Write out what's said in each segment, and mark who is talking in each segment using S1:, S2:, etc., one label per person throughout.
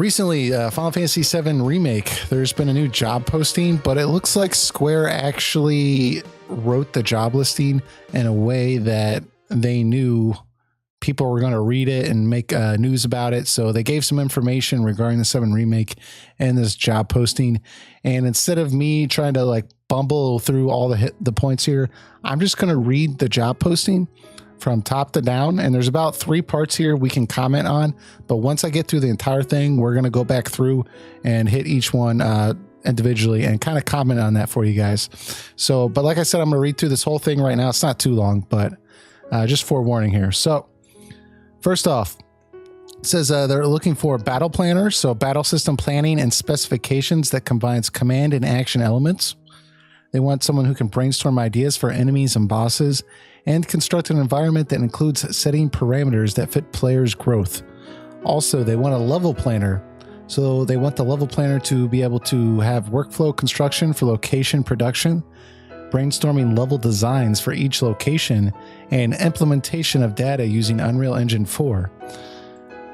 S1: recently, Final Fantasy 7 Remake, there's been a new job posting, but it looks like Square actually wrote the job listing in a way that they knew people were going to read it and make news about it. So they gave some information regarding the 7 Remake and this job posting. And instead of me trying to like bumble through all the points here, I'm just going to read the job posting from top to down. And there's about 3 parts here we can comment on. But once I get through the entire thing, we're going to go back through and hit each one individually and kind of comment on that for you guys. So, but like I said, I'm going to read through this whole thing right now. It's not too long, but just forewarning here. So first off, it says they're looking for battle planners. So battle system planning and specifications that combines command and action elements. They want someone who can brainstorm ideas for enemies and bosses and construct an environment that includes setting parameters that fit players' growth. Also, they want a level planner. So they want the level planner to be able to have workflow construction for location production, brainstorming level designs for each location, and implementation of data using Unreal Engine 4.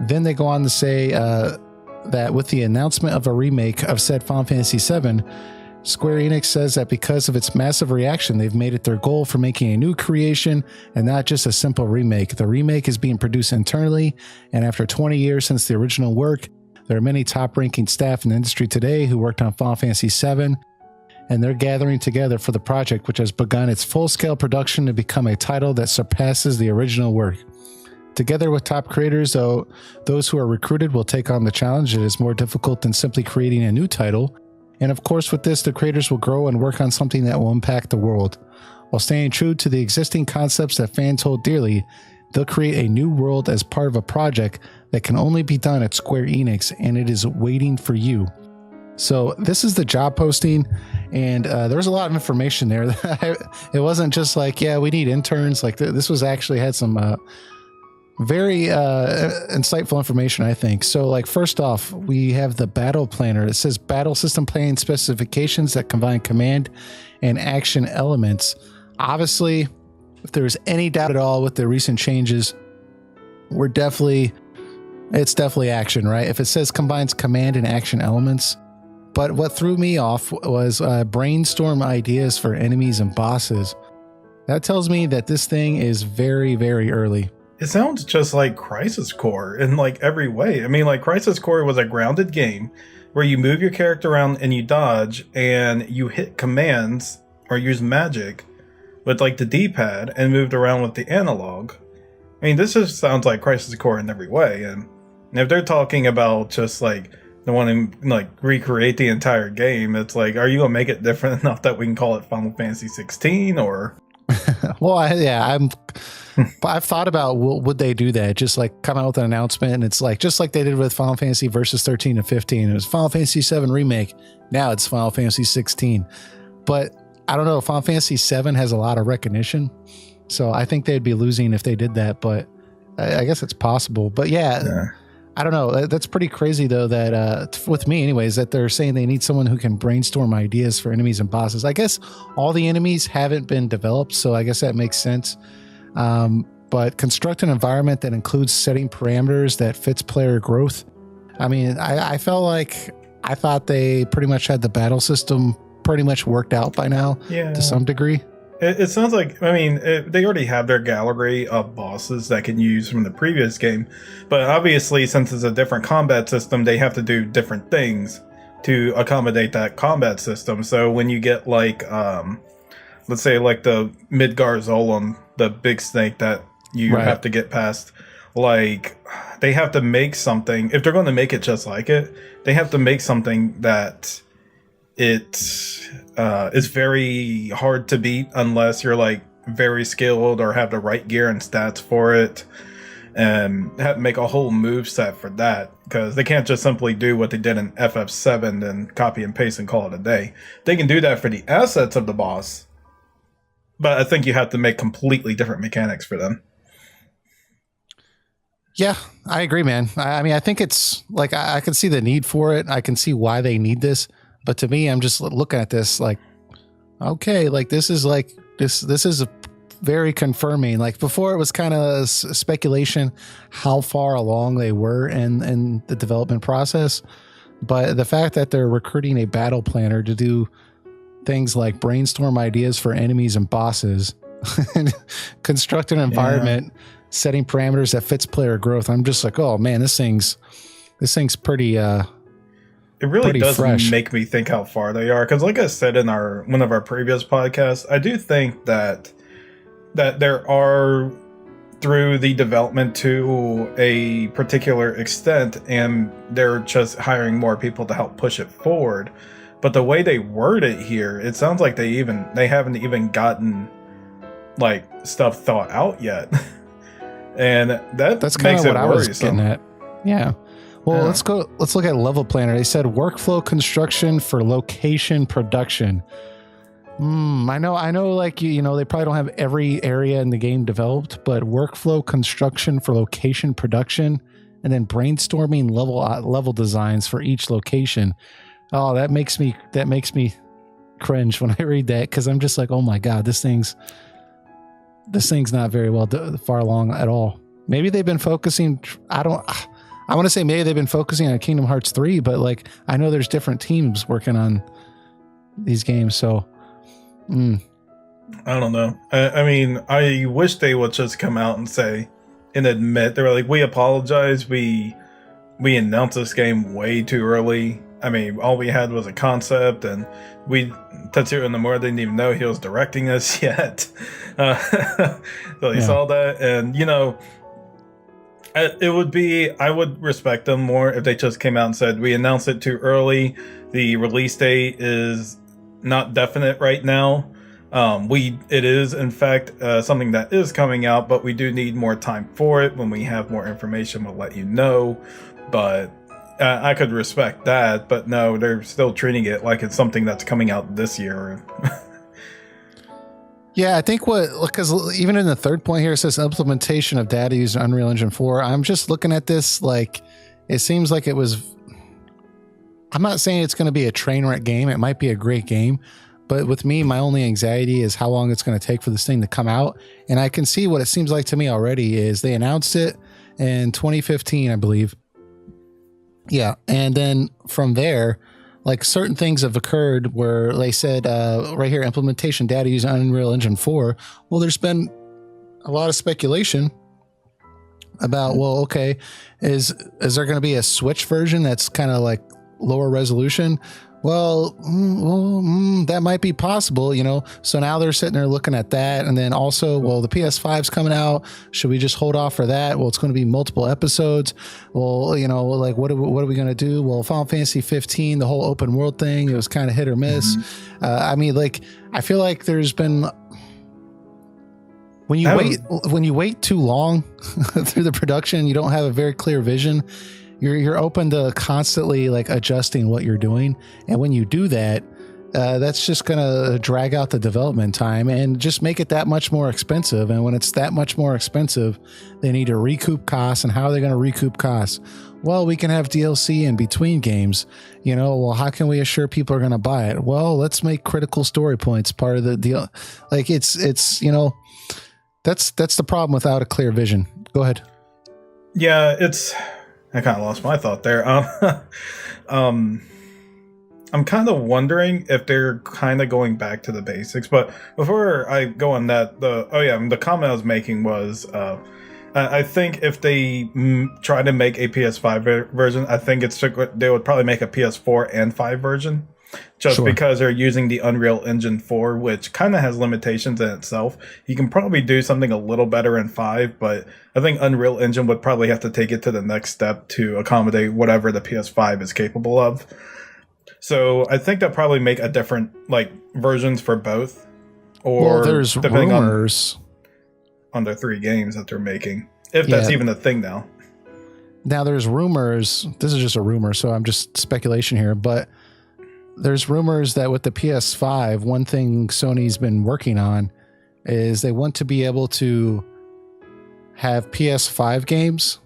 S1: Then they go on to say that with the announcement of a remake of said Final Fantasy VII, Square Enix says that because of its massive reaction, they've made it their goal for making a new creation and not just a simple remake. The remake is being produced internally, and after 20 years since the original work, there are many top-ranking staff in the industry today who worked on Final Fantasy VII, and they're gathering together for the project, which has begun its full-scale production to become a title that surpasses the original work. Together with top creators, though, those who are recruited will take on the challenge. It is more difficult than simply creating a new title. And of course, with this, the creators will grow and work on something that will impact the world. While staying true to the existing concepts that fans hold dearly, they'll create a new world as part of a project that can only be done at Square Enix, and it is waiting for you. So this is the job posting, and there's a lot of information there. It wasn't just like, yeah, we need interns. Like this was actually had some very insightful information, I think. So like, first off, we have the battle planner. It says battle system planning specifications that combine command and action elements. Obviously, if there's any doubt at all with the recent changes, it's definitely action, right? If it says combines command and action elements. But what threw me off was brainstorm ideas for enemies and bosses. That tells me that this thing is very, very early.
S2: It sounds just like Crisis Core in like every way. I mean, like Crisis Core was a grounded game where you move your character around and you dodge and you hit commands or use magic with like the D-pad and moved around with the analog. I mean, this just sounds like Crisis Core in every way. And if they're talking about just like they want to like recreate the entire game, it's like, are you gonna make it different enough that we can call it Final Fantasy 16 or?
S1: Well, I've thought about, would they do that? Just like come out with an announcement, and it's like just like they did with Final Fantasy Versus 13 and 15. It was Final Fantasy 7 Remake. Now it's Final Fantasy 16. But I don't know. Final Fantasy 7 has a lot of recognition, so I think they'd be losing if they did that. But I guess it's possible. But yeah. I don't know. That's pretty crazy, though, that with me anyways, that they're saying they need someone who can brainstorm ideas for enemies and bosses. I guess all the enemies haven't been developed, so I guess that makes sense. But construct an environment that includes setting parameters that fits player growth. I mean, I felt like I thought they pretty much had the battle system pretty much worked out by now to some degree.
S2: It sounds like, I mean, they already have their gallery of bosses that can use from the previous game, but obviously since it's a different combat system, they have to do different things to accommodate that combat system. So when you get like, let's say like the Midgar Zolom, the big snake that you have to get past, like they have to make something, if they're going to make it just like it, they have to make something that is very hard to beat unless you're like very skilled or have the right gear and stats for it, and have to make a whole move set for that, because they can't just simply do what they did in FF7 and copy and paste and call it a day. They can do that for the assets of the boss, but I think you have to make completely different mechanics for them.
S1: Yeah, I agree, man. I mean, I think it's like I can see the need for it. I can see why they need this. But to me, I'm just looking at this like, okay, like this is very confirming. Like before, it was kind of speculation how far along they were in the development process. But the fact that they're recruiting a battle planner to do things like brainstorm ideas for enemies and bosses, and construct an environment, setting parameters that fits player growth, I'm just like, oh man, this thing's pretty.
S2: It really does
S1: fresh.
S2: make me think how far they are, because like I said in one of our previous podcasts, I do think that there are, through the development to a particular extent, and they're just hiring more people to help push it forward. But the way they word it here, it sounds like they haven't even gotten like stuff thought out yet. And that's kind of
S1: what I was getting at. Yeah. Well,
S2: Yeah.
S1: let's look at level planner. They said workflow construction for location production. I know like you know they probably don't have every area in the game developed, but workflow construction for location production, and then brainstorming level designs for each location. Oh, that makes me cringe when I read that, because I'm just like, oh my god, this thing's not very far along at all. Maybe they've been focusing. I want to say maybe they've been focusing on Kingdom Hearts 3, but like I know there's different teams working on these games, so
S2: I don't know. I mean, I wish they would just come out and say and admit, they were like, we apologize, we announced this game way too early. I mean, all we had was a concept, and Tetsuya Nomura didn't even know he was directing this yet. So he saw that, and you know, I would respect them more if they just came out and said, we announced it too early. The release date is not definite right now. It is in fact something that is coming out, but we do need more time for it. When we have more information, we'll let you know. But I could respect that, but no, they're still treating it like it's something that's coming out this year.
S1: Yeah, I think because even in the third point here, it says implementation of data used in Unreal Engine 4. I'm just looking at this like it seems like it was. I'm not saying it's going to be a train wreck game. It might be a great game, but with me, my only anxiety is how long it's going to take for this thing to come out. And I can see what it seems like to me already is they announced it in 2015, I believe. Yeah, and then from there, like certain things have occurred where they said right here, implementation data using Unreal Engine 4. Well, there's been a lot of speculation about, well, okay, is there going to be a Switch version that's kind of like lower resolution? Well, that might be possible, you know. So now they're sitting there looking at that, and then also, well, the PS5's coming out. Should we just hold off for that? Well, it's going to be multiple episodes. Well, you know, like what are we going to do? Well, Final Fantasy 15, the whole open world thing, it was kind of hit or miss. I mean, like, I feel like there's been when you wait too long through the production, you don't have a very clear vision. You're open to constantly like adjusting what you're doing, and when you do that, that's just gonna drag out the development time and just make it that much more expensive. And when it's that much more expensive, they need to recoup costs. And how are they going to recoup costs? Well, we can have DLC in between games. You know, well, how can we assure people are going to buy it? Well, let's make critical story points part of the deal. Like it's you know, that's the problem without a clear vision. Go ahead.
S2: Yeah, I kind of lost my thought there. I'm kind of wondering if they're kind of going back to the basics. But before I go on that, the comment I was making was, I think if they try to make a PS5 version, I think they would probably make a PS4 and 5 version. Just because they're using the Unreal Engine 4, which kind of has limitations in itself. You can probably do something a little better in 5, but I think Unreal Engine would probably have to take it to the next step to accommodate whatever the PS5 is capable of. So I think they'll probably make a different like versions for both. Or
S1: there's
S2: depending
S1: rumors
S2: on their 3 games that they're making. If that's even a thing now.
S1: Now there's rumors, this is just a rumor, so I'm just speculation here, but there's rumors that with the PS5, one thing Sony's been working on is they want to be able to have PS5 games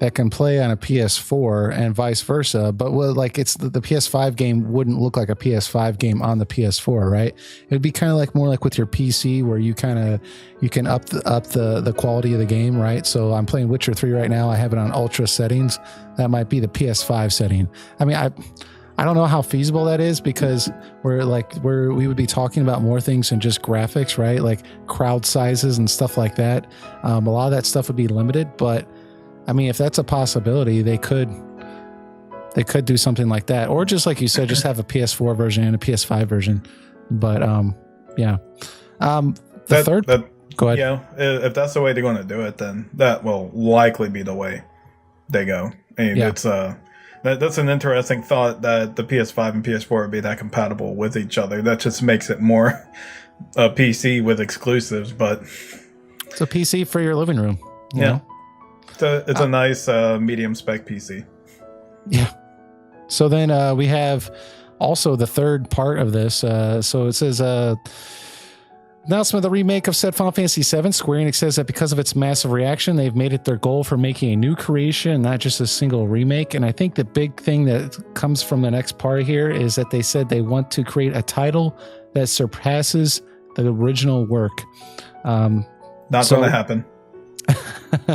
S1: that can play on a PS4 and vice versa. But like it's the PS5 game wouldn't look like a PS5 game on the PS4, right? It'd be kind of like more like with your PC where you can up the quality of the game, right? So I'm playing Witcher 3 right now. I have it on ultra settings. That might be the PS5 setting. I mean, I don't know how feasible that is because we would be talking about more things than just graphics, right? Like crowd sizes and stuff like that. A lot of that stuff would be limited, but I mean, if that's a possibility, they could do something like that, or just like you said, just have a PS4 version and a PS5 version. But yeah, go ahead.
S2: Yeah, if that's the way they're going to do it, then that will likely be the way they go. I mean, it's that's an interesting thought that the PS5 and PS4 would be that compatible with each other. That just makes it more a PC with exclusives, but
S1: it's a PC for your living room. You know?
S2: It's a nice medium spec PC.
S1: Yeah. So then we have also the third part of this. So it says announcement of the remake of said Final Fantasy VII. Square Enix says that because of its massive reaction, they've made it their goal for making a new creation, not just a single remake. And I think the big thing that comes from the next part here is that they said they want to create a title that surpasses the original work.
S2: Not going to happen.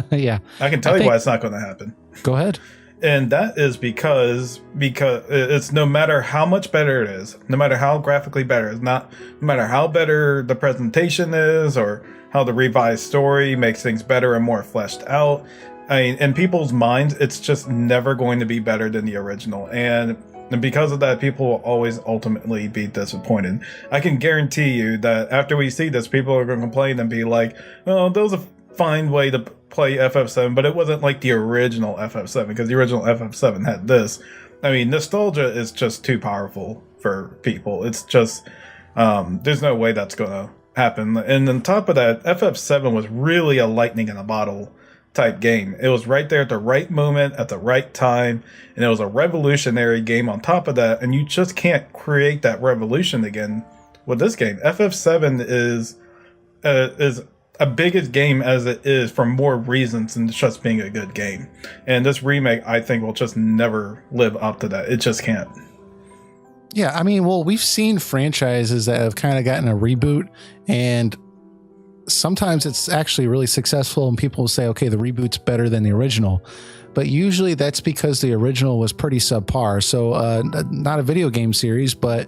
S1: Yeah,
S2: I can tell you why it's not going to happen.
S1: Go ahead.
S2: And that is because it's no matter how much better it is, no matter how graphically better it's not, no matter how better the presentation is or how the revised story makes things better and more fleshed out. I mean, in people's minds, it's just never going to be better than the original. And because of that, people will always ultimately be disappointed. I can guarantee you that after we see this, people are going to complain and be like, "Oh, that was a fine way to play FF7, but it wasn't like the original FF7 because the original FF7 had this." I mean, nostalgia is just too powerful for people. It's just there's no way that's going to happen. And on top of that, FF7 was really a lightning in a bottle type game. It was right there at the right moment at the right time, and it was a revolutionary game on top of that, and you just can't create that revolution again with this game. FF7 is a big as game as it is for more reasons than just being a good game. And this remake, I think, will just never live up to that. It just can't.
S1: Yeah, I mean, well, we've seen franchises that have kind of gotten a reboot, and sometimes it's actually really successful, and people will say, okay, the reboot's better than the original. But usually that's because the original was pretty subpar. So not a video game series, but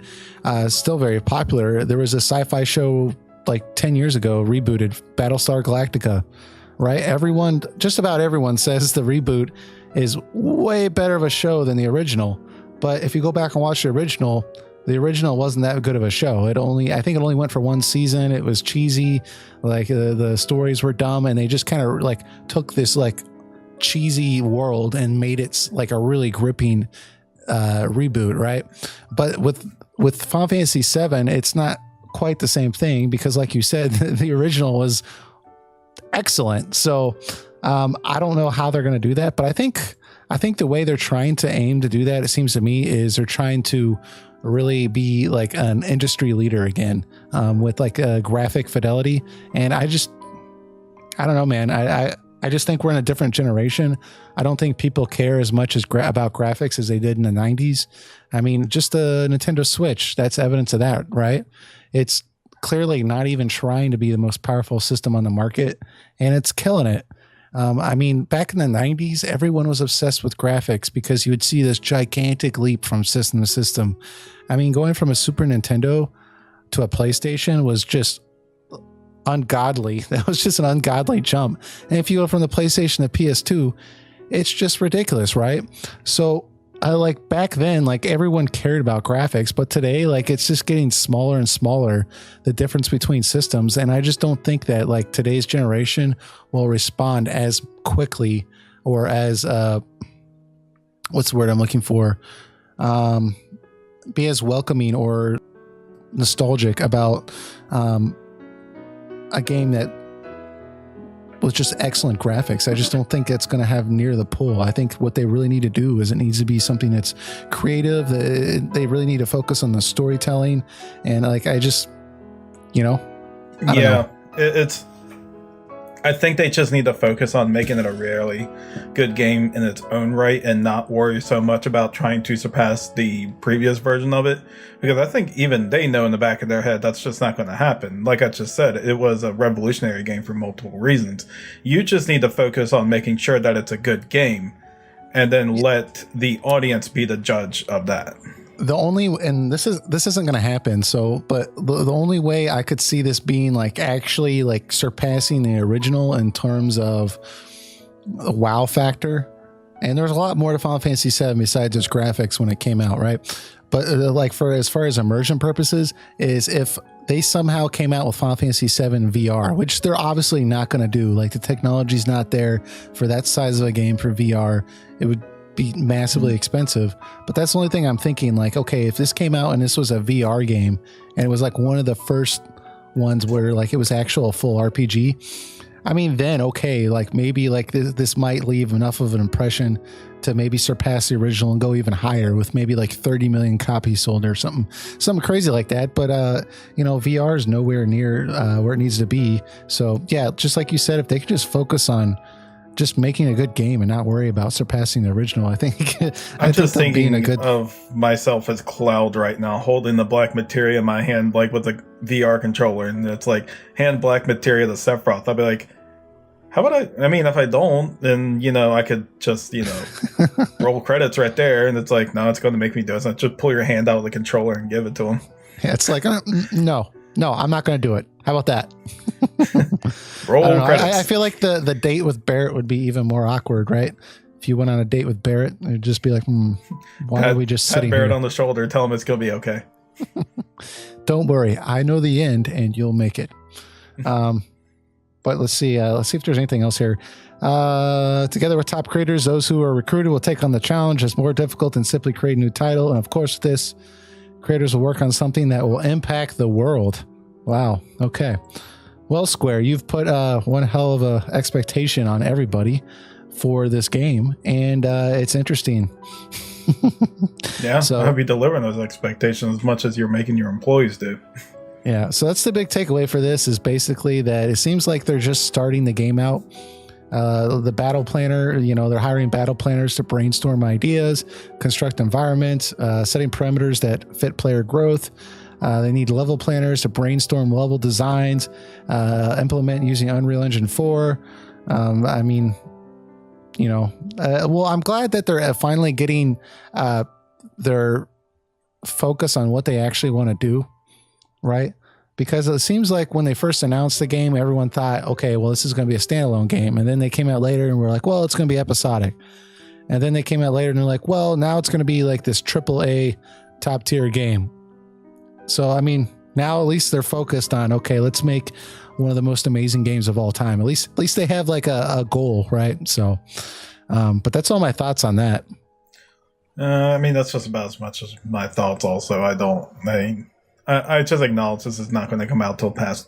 S1: still very popular. There was a sci-fi show like 10 years ago, rebooted, Battlestar Galactica, right? Just about everyone says the reboot is way better of a show than the original. But if you go back and watch the original wasn't that good of a show. I think it only went for one season. It was cheesy. Like the stories were dumb, and they just kind of like took this like cheesy world and made it like a really gripping reboot, right? But with Final Fantasy VII, it's not quite the same thing because, like you said, the original was excellent. So I don't know how they're going to do that, but I think the way they're trying to aim to do that, it seems to me, is they're trying to really be like an industry leader again, with like a graphic fidelity. And I don't know, man. I just think we're in a different generation. I don't think people care as much about graphics as they did in the 90s. I mean, just the Nintendo Switch, that's evidence of that, right? It's clearly not even trying to be the most powerful system on the market, and it's killing it. I mean, back in the 90s, everyone was obsessed with graphics because you would see this gigantic leap from system to system. I mean, going from a Super Nintendo to a PlayStation was just ungodly. That was just an ungodly jump. And if you go from the PlayStation to PS2, it's just ridiculous, right? So like back then, like everyone cared about graphics, but today, like it's just getting smaller and smaller, the difference between systems. And I just don't think that like today's generation will respond as quickly or as, what's the word I'm looking for? Be as welcoming or nostalgic about, a game that was just excellent graphics. I just don't think it's going to have near the pull. I think what they really need to do is it needs to be something that's creative. They really need to focus on the storytelling. And like, I just, I don't know.
S2: It's I think they just need to focus on making it a really good game in its own right and not worry so much about trying to surpass the previous version of it. Because I think even they know in the back of their head that's just not going to happen. Like I just said, it was a revolutionary game for multiple reasons. You just need to focus on making sure that it's a good game and then let the audience be the judge of that.
S1: The only, and this isn't going to happen. So, but the only way I could see this being like actually like surpassing the original in terms of a wow factor, and there's a lot more to Final Fantasy VII besides its graphics when it came out, right? But like for as far as immersion purposes, is if they somehow came out with Final Fantasy VII VR, which they're obviously not going to do. Like the technology's not there for that size of a game for VR. It would be massively expensive, but that's the only thing I'm thinking. Like, okay, if this came out and this was a VR game and it was like one of the first ones where like it was actual full RPG, I mean, then okay, like maybe like this might leave enough of an impression to maybe surpass the original and go even higher with maybe like 30 million copies sold or something crazy like that. But you know, VR is nowhere near where it needs to be. So yeah, just like you said, if they could just focus on just making a good game and not worry about surpassing the original, I think.
S2: I'm just thinking of myself as Cloud right now, holding the black materia in my hand, like with a VR controller, and it's like hand black materia to Sephiroth. I'll be like, how about I mean, if I don't, then, you know, I could just, you know, roll credits right there, and it's like, no, it's going to make me do it. So just pull your hand out of the controller and give it to him.
S1: Yeah, it's like, no, I'm not going to do it. How about that?
S2: Roll credits.
S1: I feel like the date with Barrett would be even more awkward, right? If you went on a date with Barrett, it'd just be like, why are we just sitting
S2: Barrett
S1: here?
S2: on the shoulder, tell him it's going to be okay.
S1: Don't worry, I know the end, and you'll make it. But let's see if there's anything else here. Together with top creators, those who are recruited will take on the challenge. It's more difficult than simply creating a new title, and of course, this creators will work on something that will impact the world. Wow. Okay. Well, Square, you've put one hell of a expectation on everybody for this game, and it's interesting.
S2: Yeah, so I hope you deliver those expectations as much as you're making your employees do.
S1: Yeah, so that's the big takeaway for this, is basically that it seems like they're just starting the game out. The battle planner, you know, they're hiring battle planners to brainstorm ideas, construct environments, setting parameters that fit player growth. They need level planners to brainstorm level designs, implement using Unreal Engine 4. I mean, you know, well, I'm glad that they're finally getting their focus on what they actually want to do, right? Because it seems like when they first announced the game, everyone thought, okay, well, this is going to be a standalone game. And then they came out later and were like, well, it's going to be episodic. And then they came out later and they're like, well, now it's going to be like this AAA top tier game. So, I mean, now at least they're focused on, okay, let's make one of the most amazing games of all time. At least they have like a goal, right? So, but that's all my thoughts on that.
S2: I mean, that's just about as much as my thoughts also. I just acknowledge this is not going to come out till past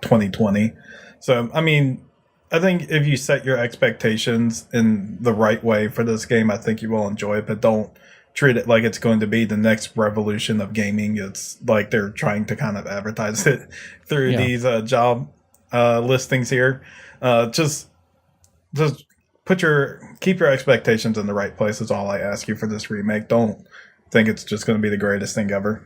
S2: 2020. So, I mean, I think if you set your expectations in the right way for this game, I think you will enjoy it, but don't treat it like it's going to be the next revolution of gaming. It's like they're trying to kind of advertise it through these job listings here. Just keep your expectations in the right place is all I ask you for this remake. Don't think it's just going to be the greatest thing ever.